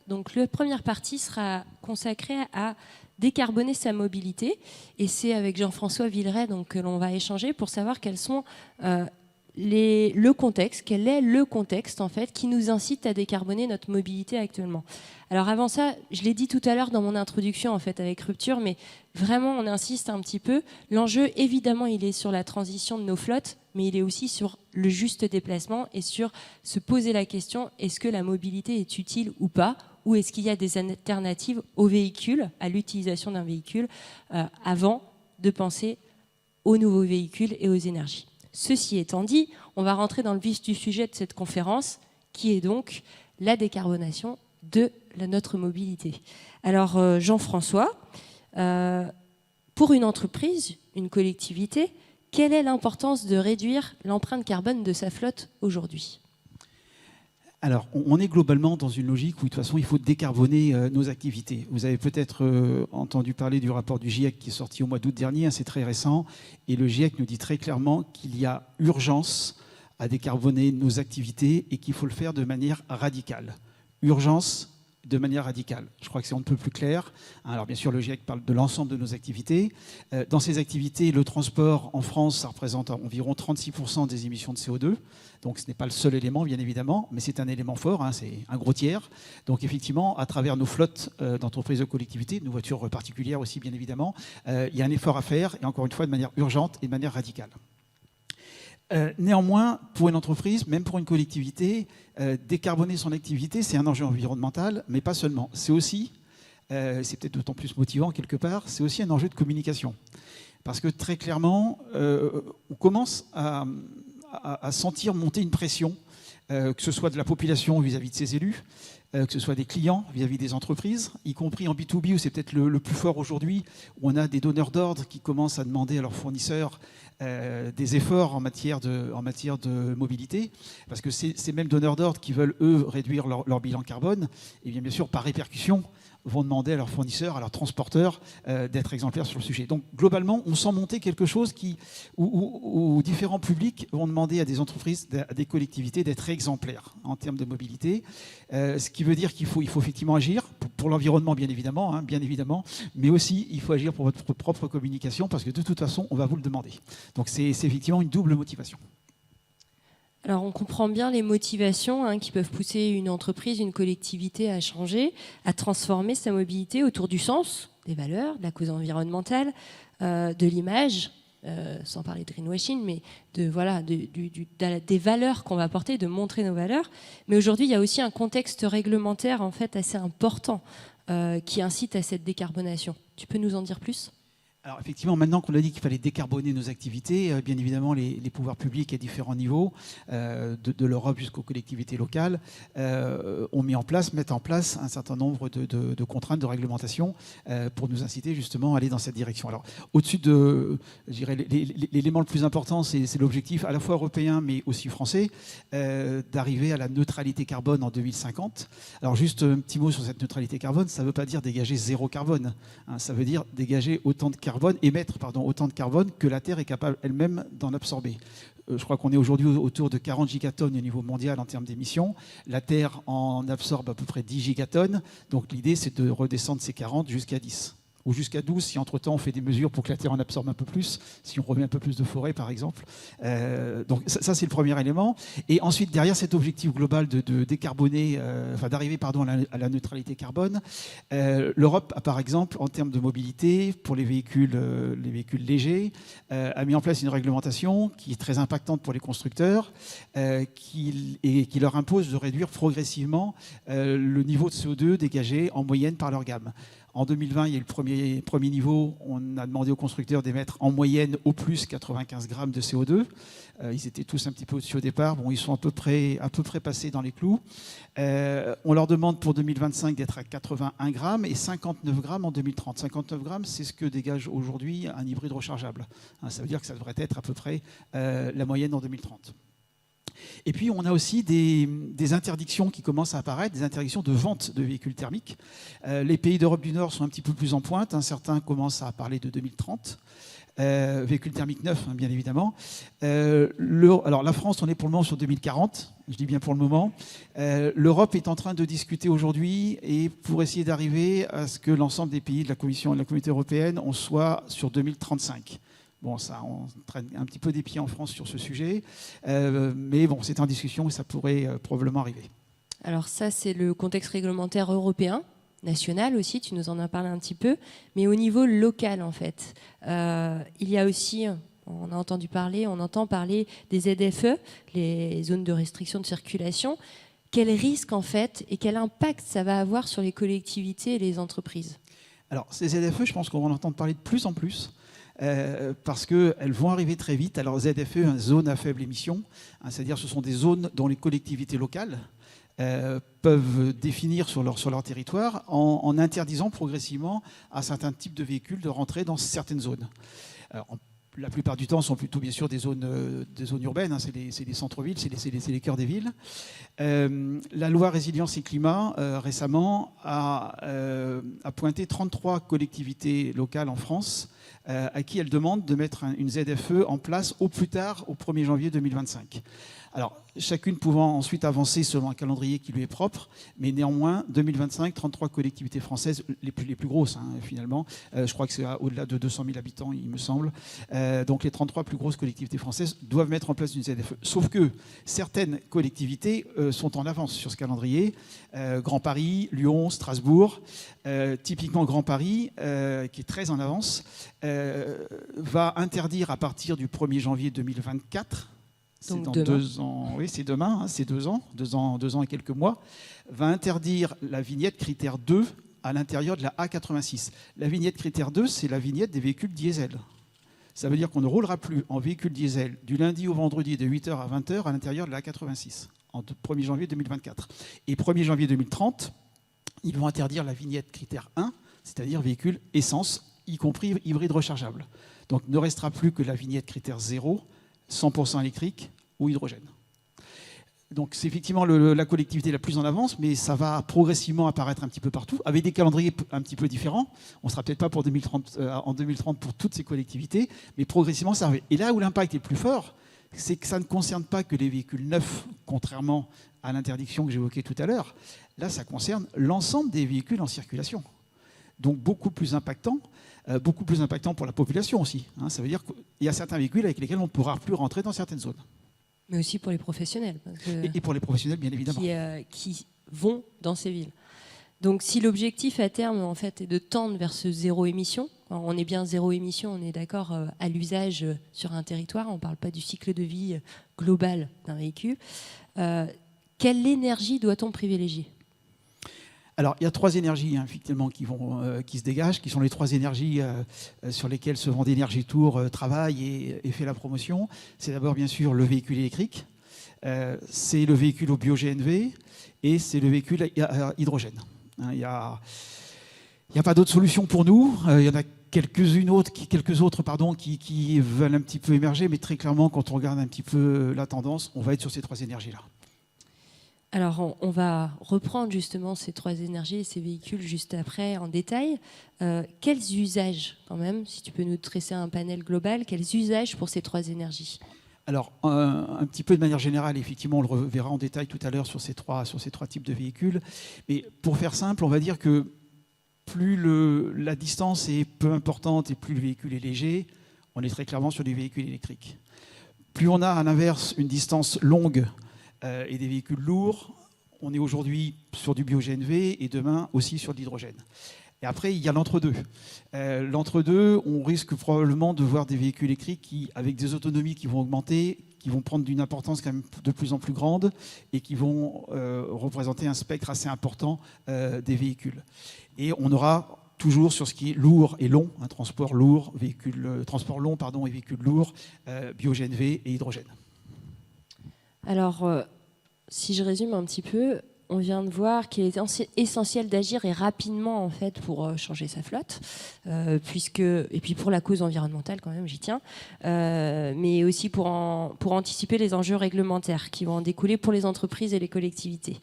Donc la première partie sera consacrée à décarboner sa mobilité. Et c'est avec Jean-François Villeray donc, que l'on va échanger pour savoir quels sont le contexte, quel est le contexte en fait qui nous incite à décarboner notre mobilité actuellement. Alors avant ça, je l'ai dit tout à l'heure dans mon introduction en fait avec Rupture, mais vraiment on insiste un petit peu. L'enjeu évidemment il est sur la transition de nos flottes, mais il est aussi sur le juste déplacement et sur se poser la question est-ce que la mobilité est utile ou pas, ou est-ce qu'il y a des alternatives aux véhicules, à l'utilisation d'un véhicule avant de penser aux nouveaux véhicules et aux énergies. Ceci étant dit, on va rentrer dans le vif du sujet de cette conférence, qui est donc la décarbonation de notre mobilité. Alors, Jean-François, pour une entreprise, une collectivité, quelle est l'importance de réduire l'empreinte carbone de sa flotte aujourd'hui ? Alors, on est globalement dans une logique où, de toute façon, il faut décarboner nos activités. Vous avez peut-être entendu parler du rapport du GIEC qui est sorti au mois d'août dernier, hein, c'est très récent, et le GIEC nous dit très clairement qu'il y a urgence à décarboner nos activités et qu'il faut le faire de manière radicale. Urgence de manière radicale. Je crois que c'est on ne peut plus clair. Alors bien sûr, le GIEC parle de l'ensemble de nos activités. Dans ces activités, le transport en France, ça représente environ 36% des émissions de CO2. Donc ce n'est pas le seul élément, bien évidemment, mais c'est un élément fort, hein, c'est un gros tiers. Donc effectivement, à travers nos flottes d'entreprises de collectivités, nos voitures particulières aussi, bien évidemment, il y a un effort à faire, et encore une fois, de manière urgente et de manière radicale. Néanmoins, pour une entreprise, même pour une collectivité, décarboner son activité, c'est un enjeu environnemental, mais pas seulement. C'est aussi, c'est peut-être d'autant plus motivant quelque part, c'est aussi un enjeu de communication. Parce que très clairement, on commence à sentir monter une pression, que ce soit de la population vis-à-vis de ses élus, que ce soit des clients vis-à-vis des entreprises, y compris en B2B, où c'est peut-être le plus fort aujourd'hui, où on a des donneurs d'ordre qui commencent à demander à leurs fournisseurs des efforts en matière de mobilité, parce que ces mêmes donneurs d'ordre qui veulent, eux, réduire leur bilan carbone, et bien sûr, par répercussion, vont demander à leurs fournisseurs, à leurs transporteurs d'être exemplaires sur le sujet. Donc globalement, on sent monter quelque chose où différents publics vont demander à des entreprises, à des collectivités d'être exemplaires en termes de mobilité, ce qui veut dire qu'il faut effectivement agir pour l'environnement bien évidemment, mais aussi il faut agir pour votre propre communication parce que de toute façon, on va vous le demander. Donc c'est effectivement une double motivation. Alors on comprend bien les motivations qui peuvent pousser une entreprise, une collectivité à changer, à transformer sa mobilité autour du sens, des valeurs, de la cause environnementale, de l'image, sans parler de greenwashing, mais des valeurs qu'on va porter, de montrer nos valeurs. Mais aujourd'hui, il y a aussi un contexte réglementaire en fait assez important qui incite à cette décarbonation. Tu peux nous en dire plus ? Alors effectivement, maintenant qu'on a dit qu'il fallait décarboner nos activités, bien évidemment, les pouvoirs publics à différents niveaux, de l'Europe jusqu'aux collectivités locales, mettent en place un certain nombre de contraintes, de réglementations pour nous inciter justement à aller dans cette direction. Alors au-dessus de, je dirais, l'élément le plus important, c'est l'objectif à la fois européen mais aussi français, d'arriver à la neutralité carbone en 2050. Alors juste un petit mot sur cette neutralité carbone, ça ne veut pas dire dégager zéro carbone, hein, ça veut dire dégager émettre autant de carbone que la Terre est capable elle-même d'en absorber. Je crois qu'on est aujourd'hui autour de 40 gigatonnes au niveau mondial en termes d'émissions. La Terre en absorbe à peu près 10 gigatonnes. Donc l'idée, c'est de redescendre ces 40 jusqu'à 10. Ou jusqu'à 12 si entre-temps on fait des mesures pour que la Terre en absorbe un peu plus, si on remet un peu plus de forêt par exemple. Donc ça c'est le premier élément. Et ensuite derrière cet objectif global de décarboner, d'arriver à la neutralité carbone, l'Europe a par exemple en termes de mobilité pour les véhicules légers a mis en place une réglementation qui est très impactante pour les constructeurs qui leur impose de réduire progressivement le niveau de CO2 dégagé en moyenne par leur gamme. En 2020, il y a eu le premier niveau. On a demandé aux constructeurs d'émettre en moyenne au plus 95 grammes de CO2. Ils étaient tous un petit peu au-dessus au départ. Bon, ils sont à peu près passés dans les clous. On leur demande pour 2025 d'être à 81 grammes et 59 grammes en 2030. 59 grammes, c'est ce que dégage aujourd'hui un hybride rechargeable. Ça veut dire que ça devrait être à peu près la moyenne en 2030. Et puis, on a aussi des interdictions qui commencent à apparaître, des interdictions de vente de véhicules thermiques. Les pays d'Europe du Nord sont un petit peu plus en pointe. Certains commencent à parler de 2030. Véhicules thermiques neufs, hein, bien évidemment. Alors, la France, on est pour le moment sur 2040. Je dis bien pour le moment. L'Europe est en train de discuter aujourd'hui et pour essayer d'arriver à ce que l'ensemble des pays de la Commission et de la Communauté européenne, on soit sur 2035. Bon, ça, on traîne un petit peu des pieds en France sur ce sujet, mais bon, c'est en discussion et ça pourrait probablement arriver. Alors ça, c'est le contexte réglementaire européen, national aussi, tu nous en as parlé un petit peu, mais au niveau local, en fait. Il y a aussi, on entend parler des ZFE, les zones de restriction de circulation. Quel risque, en fait, et quel impact ça va avoir sur les collectivités et les entreprises? Alors, ces ZFE, je pense qu'on va en entendre parler de plus en plus. Parce qu'elles vont arriver très vite. Alors ZFE, zone à faible émission, c'est-à-dire ce sont des zones dont les collectivités locales peuvent définir sur leur territoire en interdisant progressivement à certains types de véhicules de rentrer dans certaines zones. Alors, la plupart du temps sont plutôt bien sûr des zones urbaines, c'est les centres-villes, c'est les cœurs des villes. La loi Résilience et Climat récemment a pointé 33 collectivités locales en France à qui elle demande de mettre une ZFE en place au plus tard au 1er janvier 2025. Alors, chacune pouvant ensuite avancer selon un calendrier qui lui est propre, mais néanmoins, 2025, 33 collectivités françaises, les plus grosses finalement, je crois que c'est au-delà de 200 000 habitants, il me semble, donc les 33 plus grosses collectivités françaises doivent mettre en place une ZFE. Sauf que certaines collectivités sont en avance sur ce calendrier, Grand Paris, Lyon, Strasbourg, typiquement Grand Paris, qui est très en avance, va interdire à partir du 1er janvier 2024, c'est dans 2 ans, oui, c'est demain, c'est 2 ans, 2 ans et quelques mois, va interdire la vignette critère 2 à l'intérieur de la A86. La vignette critère 2, c'est la vignette des véhicules diesel. Ça veut dire qu'on ne roulera plus en véhicule diesel du lundi au vendredi de 8h à 20h à l'intérieur de la A86, en 1er janvier 2024. Et 1er janvier 2030, ils vont interdire la vignette critère 1, c'est-à-dire véhicule essence, y compris hybride rechargeable. Donc ne restera plus que la vignette critère 0, 100% électrique ou hydrogène. Donc c'est effectivement la collectivité la plus en avance, mais ça va progressivement apparaître un petit peu partout, avec des calendriers un petit peu différents. On ne sera peut-être pas pour 2030, en 2030 pour toutes ces collectivités, mais progressivement ça arrive. Et là où l'impact est le plus fort, c'est que ça ne concerne pas que les véhicules neufs, contrairement à l'interdiction que j'évoquais tout à l'heure. Là, ça concerne l'ensemble des véhicules en circulation. Donc beaucoup plus impactant pour la population aussi. Ça veut dire qu'il y a certains véhicules avec lesquels on ne pourra plus rentrer dans certaines zones. Mais aussi pour les professionnels. Et pour les professionnels, bien évidemment. Qui vont dans ces villes. Donc si l'objectif à terme, en fait, est de tendre vers ce zéro émission, on est bien zéro émission, on est d'accord à l'usage sur un territoire, on ne parle pas du cycle de vie global d'un véhicule. Quelle énergie doit-on privilégier ? Alors, il y a 3 énergies effectivement qui se dégagent, qui sont les 3 énergies sur lesquelles se Vendée Énergie Tour travaille et fait la promotion. C'est d'abord, bien sûr, le véhicule électrique, c'est le véhicule au bio-GNV et c'est le véhicule à hydrogène. Il n'y a pas d'autre solution pour nous. Il y en a quelques autres qui veulent un petit peu émerger, mais très clairement, quand on regarde un petit peu la tendance, on va être sur ces 3 énergies-là. Alors, on va reprendre justement ces 3 énergies et ces véhicules juste après en détail. Quels usages, quand même, si tu peux nous tresser un panel global, quels usages pour ces 3 énergies ? Alors, un petit peu de manière générale, effectivement, on le reverra en détail tout à l'heure sur ces trois types de véhicules. Mais pour faire simple, on va dire que plus la distance est peu importante et plus le véhicule est léger, on est très clairement sur des véhicules électriques. Plus on a, à l'inverse, une distance longue et des véhicules lourds, on est aujourd'hui sur du bio-GNV et demain aussi sur de l'hydrogène. Et après, il y a l'entre-deux. L'entre-deux, on risque probablement de voir des véhicules électriques qui, avec des autonomies qui vont augmenter, qui vont prendre d'une importance quand même de plus en plus grande et qui vont représenter un spectre assez important des véhicules. Et on aura toujours sur ce qui est lourd et long, un transport long et véhicules lourds, bio-GNV et hydrogène. Alors, si je résume un petit peu, on vient de voir qu'il est essentiel d'agir et rapidement en fait pour changer sa flotte, et puis pour la cause environnementale quand même, j'y tiens, mais aussi pour anticiper les enjeux réglementaires qui vont en découler pour les entreprises et les collectivités.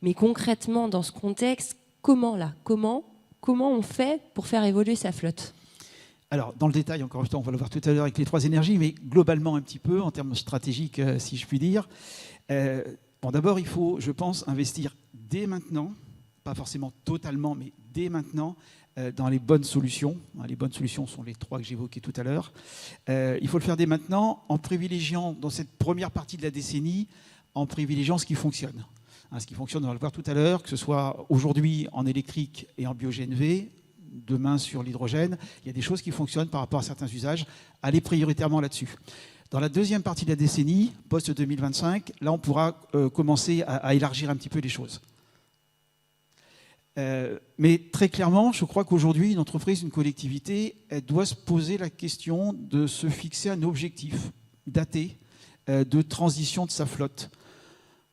Mais concrètement, dans ce contexte, comment on fait pour faire évoluer sa flotte ? Alors, dans le détail, encore une fois, on va le voir tout à l'heure avec les 3 énergies, mais globalement un petit peu, en termes stratégiques, si je puis dire. Bon, d'abord, il faut, je pense, investir dès maintenant, pas forcément totalement, mais dès maintenant, dans les bonnes solutions. Les bonnes solutions sont les 3 que j'évoquais tout à l'heure. Il faut le faire dès maintenant, en privilégiant, dans cette première partie de la décennie, en privilégiant ce qui fonctionne. Ce qui fonctionne, on va le voir tout à l'heure, que ce soit aujourd'hui en électrique et en bio-GNV, demain sur l'hydrogène, il y a des choses qui fonctionnent par rapport à certains usages. Allez prioritairement là-dessus. Dans la deuxième partie de la décennie, post-2025, là, on pourra commencer à élargir un petit peu les choses. Mais très clairement, je crois qu'aujourd'hui, une entreprise, une collectivité, elle doit se poser la question de se fixer un objectif daté de transition de sa flotte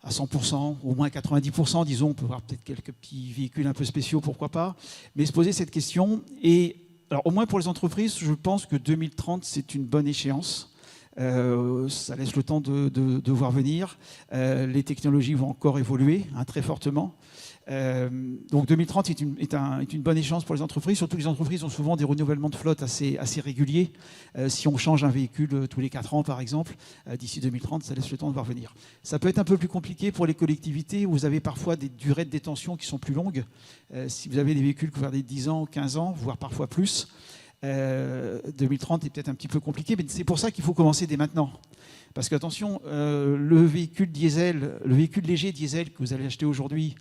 à 100%, au moins 90%, disons, on peut voir peut-être quelques petits véhicules un peu spéciaux, pourquoi pas, mais se poser cette question. Et alors, au moins pour les entreprises, je pense que 2030, c'est une bonne échéance. Ça laisse le temps de voir venir. Les technologies vont encore évoluer très fortement. Donc 2030 est une bonne échéance pour les entreprises. Surtout les entreprises ont souvent des renouvellements de flotte assez réguliers. Si on change un véhicule tous les 4 ans, par exemple, d'ici 2030, ça laisse le temps de voir venir. Ça peut être un peu plus compliqué pour les collectivités où vous avez parfois des durées de détention qui sont plus longues. Si vous avez des véhicules qui vont des 10 ans, 15 ans, voire parfois plus, 2030 est peut-être un petit peu compliqué, mais c'est pour ça qu'il faut commencer dès maintenant. Parce qu'attention, le véhicule léger diesel que vous allez acheter aujourd'hui,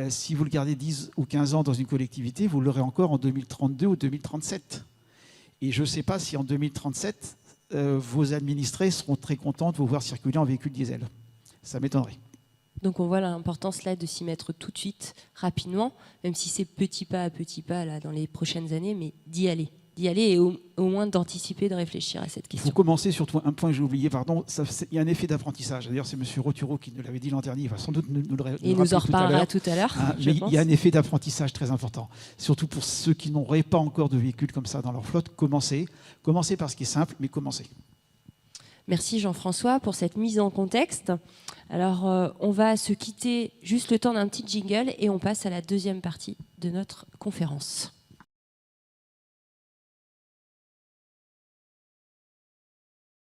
si vous le gardez 10 ou 15 ans dans une collectivité, vous l'aurez encore en 2032 ou 2037. Et je ne sais pas si en 2037, vos administrés seront très contents de vous voir circuler en véhicule diesel. Ça m'étonnerait. Donc on voit l'importance là de s'y mettre tout de suite, rapidement, même si c'est petit pas à petit pas là, dans les prochaines années, mais d'y aller et au moins d'anticiper, de réfléchir à cette question. Il faut commencer, surtout un point que j'ai oublié, pardon, il y a un effet d'apprentissage. D'ailleurs, c'est M. Roturo qui nous l'avait dit l'an dernier, il va sans doute nous le rappeler. Et il nous en reparlera tout à l'heure. Mais il y a un effet d'apprentissage très important. Surtout pour ceux qui n'auraient pas encore de véhicules comme ça dans leur flotte, commencez par ce qui est simple, mais commencez. Merci Jean-François pour cette mise en contexte. Alors, on va se quitter juste le temps d'un petit jingle et on passe à la deuxième partie de notre conférence.